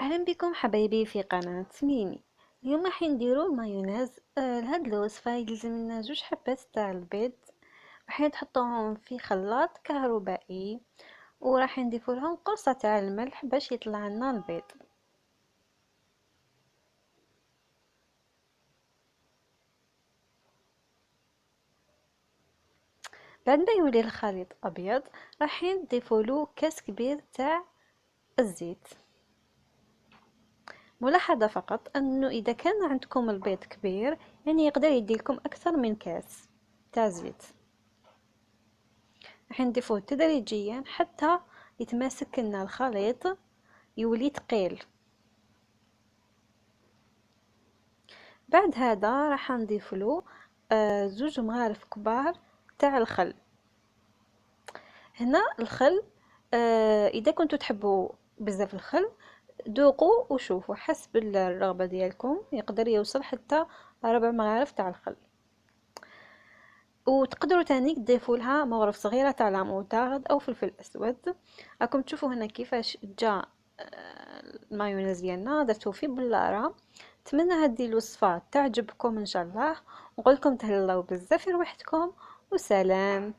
اهلا بكم حبايبي في قناة ميمي. اليوم راح نديرو المايونيز. لهاد الوصفة يلزم لنا 2 حبات تاع البيض، راح نحطوهم في خلاط كهربائي، وراح نضيفو لهم قرصة تاع الملح باش يطلع لنا البيض. بعد ما يولي الخليط ابيض راح نضيفو له كاس كبير تاع الزيت. ملاحظة فقط انه اذا كان عندكم البيض كبير يعني يقدر يديلكم اكثر من كاس تاع زيت. راح نضيفوه تدريجيا حتى يتماسك لنا الخليط يولي ثقيل. بعد هذا راح نضيف له 2 مغارف كبار تاع الخل. هنا الخل اذا كنتوا تحبوا بزاف الخل ذوقوا وشوفوا حسب الرغبه ديالكم، يقدر يوصل حتى 4 مغارف تاع الخل. وتقدروا تاني تضيفوا لها مغرف صغيره تاع لاموطارد او فلفل اسود. راكم تشوفوا هنا كيفاش جا المايونيز ديالنا، درتو في بلاره. نتمنى هذه الوصفه تعجبكم ان شاء الله، ونقول لكم تهلاو بزاف في روحتكم وسلام.